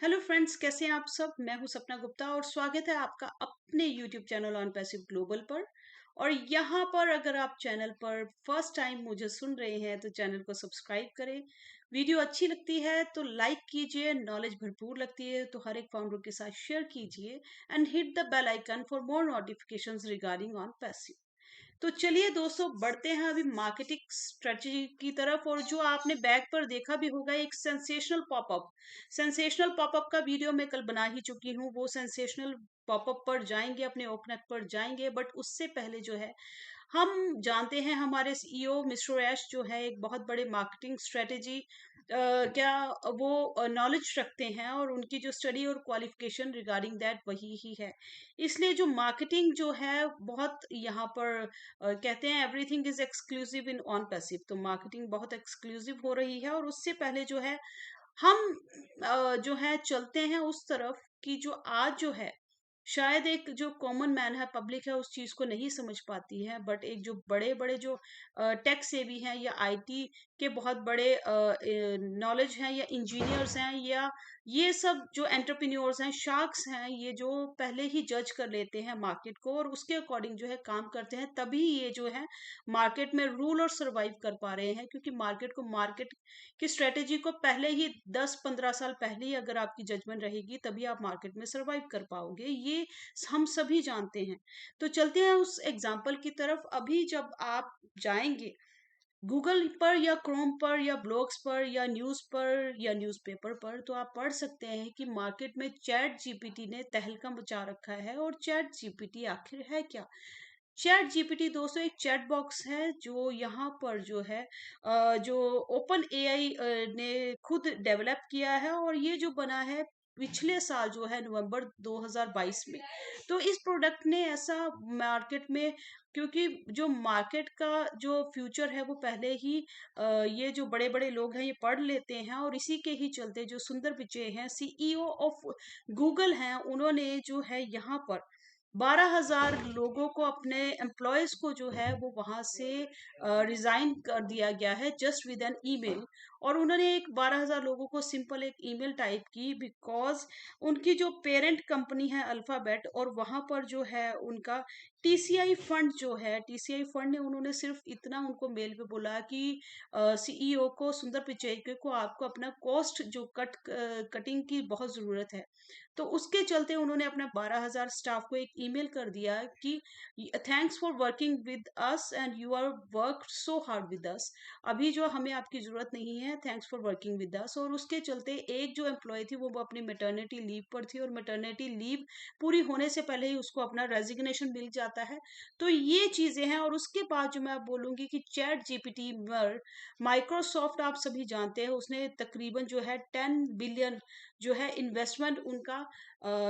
Hello friends, कैसे हैं आप सब। मैं हूं सपना गुप्ता और स्वागत है आपका अपने YouTube channel on passive global पर। और यहाँ पर अगर आप चैनल पर फर्स्ट टाइम मुझे सुन रहे हैं तो चैनल को सब्सक्राइब करें। वीडियो अच्छी लगती है तो लाइक कीजिए, नॉलेज भरपूर लगती है तो हर एक फाउंडर के साथ शेयर कीजिए and hit the bell icon for more notifications regarding on passive. तो चलिए दोस्तों, बढ़ते हैं अभी मार्केटिंग स्ट्रेटजी की तरफ। और जो आपने बैक पर देखा भी होगा, एक सेंसेशनल पॉपअप का वीडियो मैं कल बना ही चुकी हूँ। वो सेंसेशनल पॉपअप पर जाएंगे, अपने ओकनेट पर जाएंगे, बट उससे पहले जो है हम जानते हैं हमारे सीईओ मिस्टर ऐश जो है एक बहुत बड़े मार्केटिंग स्ट्रेटेजी क्या वो नॉलेज रखते हैं, और उनकी जो स्टडी और क्वालिफिकेशन रिगार्डिंग दैट वही ही है। इसलिए जो मार्केटिंग जो है बहुत यहाँ पर कहते हैं everything is exclusive in on passive. तो मार्केटिंग बहुत एक्सक्लूसिव हो रही है। और उससे पहले जो है हम जो है चलते हैं उस तरफ कि जो आज जो है शायद एक जो कॉमन मैन है, पब्लिक है, उस चीज को नहीं समझ पाती है, बट एक जो बड़े बड़े जो टेक सेवी हैं या आईटी के बहुत बड़े नॉलेज हैं या इंजीनियर्स हैं या ये सब जो एंटरप्रेन्योर्स हैं, शार्क्स हैं, ये जो पहले ही जज कर लेते हैं मार्केट को और उसके अकॉर्डिंग जो है काम करते हैं, तभी ये जो है मार्केट में रूल और सरवाइव कर पा रहे हैं। क्योंकि मार्केट की स्ट्रेटेजी को पहले ही 10-15 साल पहले ही अगर आपकी जजमेंट रहेगी तभी आप मार्केट में सरवाइव कर पाओगे, ये हम सभी जानते हैं। तो चलते हैं उस एग्जाम्पल की तरफ। अभी जब आप जाएंगे गूगल पर या क्रोम पर या ब्लॉग्स पर या न्यूज पर या न्यूज़पेपर पर, तो आप पढ़ सकते हैं कि मार्केट में चैट जीपीटी ने तहलका मचा रखा है। और चैट जीपीटी आखिर है क्या? चैट जीपीटी दोस्तों एक चैट बॉक्स है जो यहाँ पर जो है जो ओपन एआई ने खुद डेवलप किया है, और ये जो बना है पिछले साल जो है नवंबर 2022 में। तो इस प्रोडक्ट ने ऐसा मार्केट में, क्योंकि जो मार्केट का जो फ्यूचर है वो पहले ही ये जो बड़े बड़े लोग हैं ये पढ़ लेते हैं, और इसी के ही चलते जो सुंदर पिचै हैं, सीईओ ऑफ गूगल हैं, उन्होंने जो है यहाँ पर 12,000 लोगों को, अपने एम्प्लॉयज को जो है वो वहां से रिजाइन कर दिया गया है जस्ट विद एन ईमेल। और उन्होंने एक 12,000 लोगों को सिंपल एक ईमेल टाइप की, बिकॉज उनकी जो पेरेंट कंपनी है अल्फाबेट, और वहां पर जो है उनका टीसीआई फंड जो है, टीसीआई फंड ने उन्होंने सिर्फ इतना उनको मेल पे बोला कि सीईओ को, सुंदर पिचै को, आपको अपना कॉस्ट जो कटिंग की बहुत जरूरत है। तो उसके चलते उन्होंने अपना 12,000 स्टाफ को एक ईमेल कर दिया कि thanks for working with us and you are work so hard with us. अभी जो हमें आपकी जरूरत नहीं है, thanks for working with us. और उसके चलते एक जो एम्प्लॉय थी वो अपनी मेटर्निटी लीव पर थी, और मेटर्निटी लीव पूरी होने से पहले ही उसको अपना रेजिग्नेशन मिल जाता है। तो ये चीजें हैं। और उसके बाद जो मैं बोलूंगी कि चैट जीपीटी पर माइक्रोसॉफ्ट, आप सभी जानते हैं, उसने तकरीबन जो है 10 बिलियन जो है इन्वेस्टमेंट उनका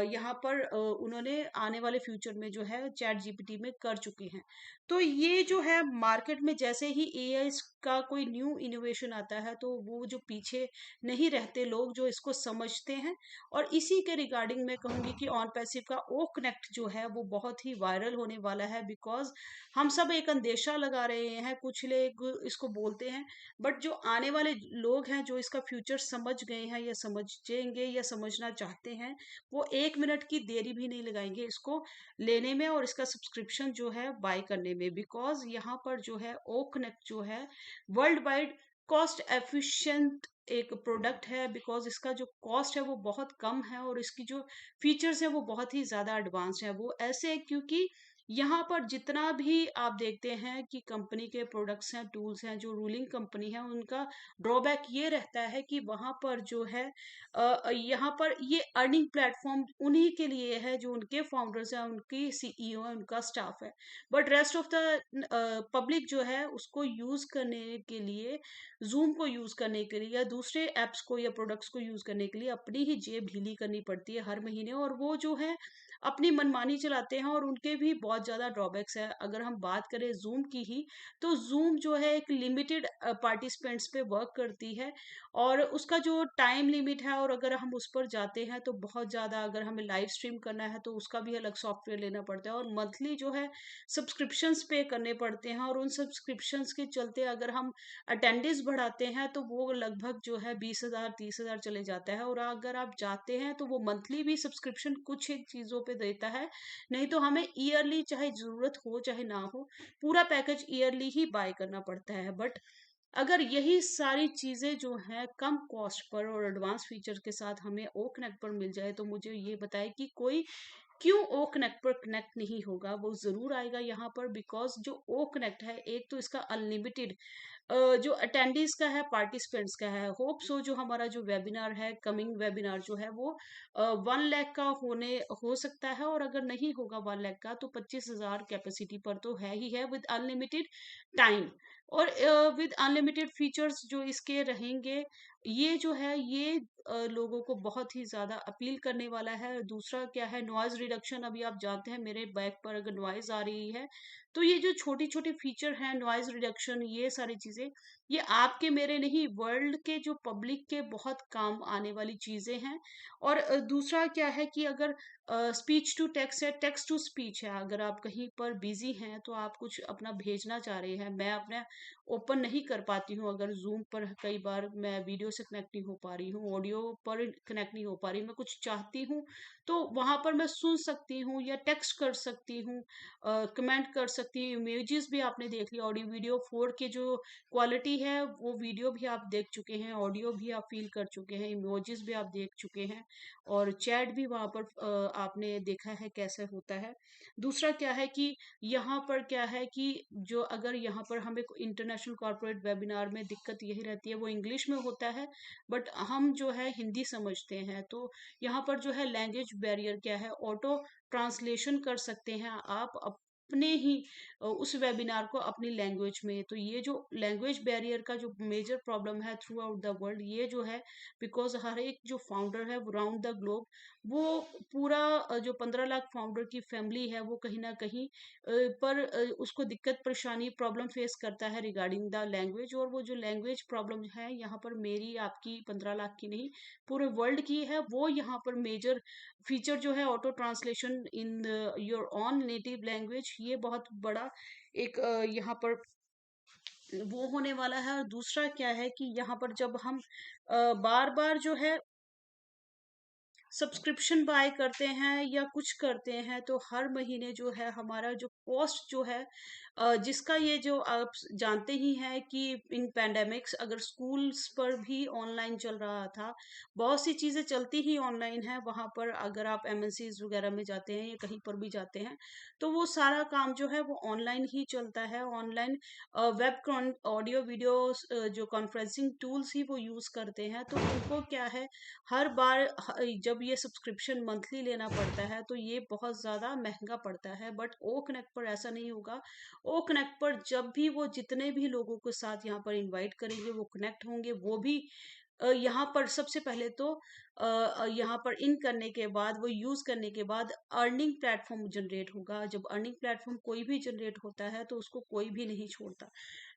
यहाँ पर उन्होंने आने वाले फ्यूचर में जो है चैट जीपीटी में कर चुकी हैं। तो ये जो है मार्केट में जैसे ही एआई का कोई न्यू इनोवेशन आता है तो वो जो पीछे नहीं रहते लोग जो इसको समझते हैं। और इसी के रिगार्डिंग मैं कहूंगी कि ऑन पैसिव का ओ कनेक्ट जो है वो बहुत ही वायरल होने वाला है, बिकॉज हम सब एक अंदेशा लगा रहे हैं, कुछ लोग इसको बोलते हैं, बट जो आने वाले लोग हैं जो इसका फ्यूचर समझ गए हैं या समझेंगे या समझना चाहते हैं, वो 1 मिनट की देरी भी नहीं लगाएंगे इसको लेने में और इसका सब्सक्रिप्शन जो है बाय करने में। बिकॉज यहाँ पर जो है ओ कनेक्ट जो है वर्ल्ड वाइड कॉस्ट एफिशिएंट एक प्रोडक्ट है, बिकॉज इसका जो कॉस्ट है वो बहुत कम है और इसकी जो फीचर्स है वो बहुत ही ज्यादा एडवांस है। वो ऐसे है क्योंकि यहाँ पर जितना भी आप देखते हैं कि कंपनी के प्रोडक्ट्स हैं, टूल्स हैं, जो रूलिंग कंपनी है उनका ड्रॉबैक ये रहता है कि वहां पर जो है यहाँ पर ये अर्निंग प्लेटफॉर्म उन्हीं के लिए है जो उनके फाउंडर्स हैं, उनकी सीईओ है, उनका स्टाफ है। But rest of the public जो है उसको यूज करने के लिए, जूम को यूज करने के लिए या दूसरे एप्स को या प्रोडक्ट्स को यूज करने के लिए अपनी ही जेब ढीली करनी पड़ती है हर महीने, और वो जो है अपनी मनमानी चलाते हैं और उनके भी बहुत ज़्यादा ड्रॉबैक्स है। अगर हम बात करें ज़ूम की ही, तो ज़ूम जो है एक लिमिटेड पार्टिसिपेंट्स पे वर्क करती है, और उसका जो टाइम लिमिट है, और अगर हम उस पर जाते हैं तो बहुत ज़्यादा, अगर हमें लाइव स्ट्रीम करना है तो उसका भी अलग सॉफ्टवेयर लेना पड़ता है, और मंथली जो है सब्सक्रिप्शंस पे करने पड़ते हैं, और उन सब्सक्रिप्शंस के चलते अगर हम अटेंडेंस बढ़ाते हैं तो वो लगभग जो है 20,000 30,000 चले जाता है। और अगर आप जाते हैं तो वो मंथली भी सब्सक्रिप्शन कुछ एक चीज़ों पे देता है, नहीं तो हमें ईयरली, चाहे ज़रूरत हो चाहे ना हो, पूरा पैकेज ईयरली ही बाय करना पड़ता है। बट अगर यही सारी चीज़ें जो हैं कम कॉस्ट पर और एडवांस फीचर के साथ हमें ओ कनेक्ट पर मिल जाए, तो मुझे ये बताए कि कोई क्यों ओ कनेक्ट पर कनेक्ट नहीं होगा। वो ज़रूर आएगा यहाँ पर, बिकॉज जो ओ कनेक्ट है, एक तो इसका अनलिमिटेड जो अटेंडीज का है, पार्टिसिपेंट्स का है, होप सो जो हमारा जो वेबिनार है, कमिंग वेबिनार जो है वो 1 लाख का हो सकता है, और अगर नहीं होगा 1 लाख का तो 25,000 कैपेसिटी पर तो है ही है, विद अनलिमिटेड टाइम और विद अनलिमिटेड फीचर्स जो इसके रहेंगे। ये जो है ये लोगों को बहुत ही ज़्यादा अपील करने वाला है। दूसरा क्या है, नॉइज़ रिडक्शन। अभी आप जानते हैं मेरे बैक पर अगर नॉइज़ आ रही है, तो ये जो छोटी-छोटी फीचर हैं, नॉइज़ रिडक्शन, ये सारी चीज़ें, ये आपके मेरे नहीं, वर्ल्ड के जो पब्लिक के बहुत काम आने वाली चीज़ें हैं। और दूसरा क्या है कि अगर स्पीच टू टेक्स्ट है, टेक्स्ट टू स्पीच है, अगर आप कहीं पर बिज़ी हैं, तो आप कुछ अपना भेजना चाह रहे हैं, मैं अपना ओपन नहीं कर पाती हूँ, अगर ज़ूम पर कई बार मैं वीडियो से कनेक्ट नहीं हो पा रही हूँ, ऑडियो पर कनेक्ट नहीं हो पा रही, मैं कुछ चाहती हूँ, तो वहाँ पर मैं सुन सकती हूँ या टेक्स्ट कर सकती हूँ, कमेंट कर सकती हूँ। इमेजेस भी आपने देख लिया, ऑडियो वीडियो 4 के जो क्वालिटी है, वो वीडियो भी आप देख चुके हैं, ऑडियो भी आप फील कर चुके हैं, इमोजीज भी आप देख चुके हैं, और चैट भी वहाँ पर आपने देखा है कैसे होता है। दूसरा क्या है कि यहाँ पर क्या है कि जो अगर यहाँ पर हमें इंटरनेशनल कॉर्पोरेट वेबिनार में दिक्कत यही रहती है, वो इंग्लिश में होता है, बट हम जो है हिंदी समझते हैं, तो यहाँ पर जो है लैंग्वेज बैरियर क्या है, ऑटो ट्रांसलेशन कर सकते हैं आप अपने ही उस वेबिनार को अपनी लैंग्वेज में। तो ये जो लैंग्वेज बैरियर का जो मेजर प्रॉब्लम है थ्रू आउट द वर्ल्ड, ये जो है बिकॉज हर एक जो फाउंडर है राउंड द ग्लोब, वो पूरा जो 15 लाख फाउंडर की फैमिली है, वो कहीं ना कहीं पर उसको दिक्कत परेशानी प्रॉब्लम फेस करता है रिगार्डिंग द लैंग्वेज। और वो जो लैंग्वेज प्रॉब्लम है यहाँ पर मेरी आपकी 15 लाख की नहीं, पूरे वर्ल्ड की है। वो यहाँ पर मेजर फीचर जो है auto translation in your on native language, ये बहुत बड़ा एक यहाँ पर वो होने वाला है। और दूसरा क्या है कि यहाँ पर जब हम बार बार जो है सब्सक्रिप्शन बाय करते हैं या कुछ करते हैं, तो हर महीने जो है हमारा जो कॉस्ट जो है जिसका ये जो आप जानते ही हैं कि इन पैंडेमिक्स अगर स्कूल्स पर भी ऑनलाइन चल रहा था, बहुत सी चीज़ें चलती ही ऑनलाइन है वहाँ पर। अगर आप एमएनसीज वगैरह में जाते हैं या कहीं पर भी जाते हैं, तो वो सारा काम जो है वो ऑनलाइन ही चलता है। ऑनलाइन वेब ऑडियो वीडियो जो कॉन्फ्रेंसिंग टूल्स ही वो यूज़ करते हैं, तो उनको क्या है, हर बार जब ये सब्सक्रिप्शन मंथली लेना पड़ता है तो ये बहुत ज़्यादा महंगा पड़ता है। बट ओ कनेक्ट पर ऐसा नहीं होगा। ओ कनेक्ट पर जब भी वो जितने भी लोगों के साथ यहाँ पर इनवाइट करेंगे वो कनेक्ट होंगे, वो भी यहाँ पर सबसे पहले तो यहाँ पर इन करने के बाद, वो यूज़ करने के बाद अर्निंग प्लेटफॉर्म जनरेट होगा। जब अर्निंग प्लेटफॉर्म कोई भी जनरेट होता है तो उसको कोई भी नहीं छोड़ता।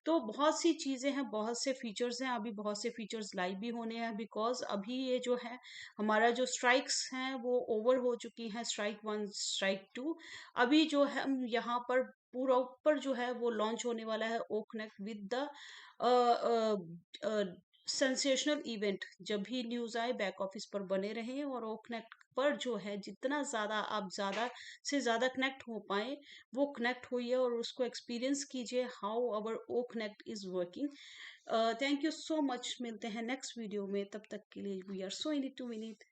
तो बहुत सी चीज़ें हैं, बहुत से फीचर्स हैं, अभी बहुत से फीचर्स लाइव भी होने हैं, बिकॉज अभी ये जो है हमारा जो स्ट्राइक्स हैं वो ओवर हो चुकी हैं, स्ट्राइक 1 स्ट्राइक 2। अभी जो है हम यहाँ पर पूरा ऊपर जो है वो लॉन्च होने वाला है O Connect with the sensational event. जब भी न्यूज़ आए बैक ऑफिस पर बने रहें, और ओ कनेक्ट पर जो है जितना ज़्यादा आप ज़्यादा से ज़्यादा कनेक्ट हो पाए, वो कनेक्ट होइए और उसको एक्सपीरियंस कीजिए how our O Connect is working. Thank you so much, मिलते हैं नेक्स्ट वीडियो में, तब तक के लिए we are so in it to win it.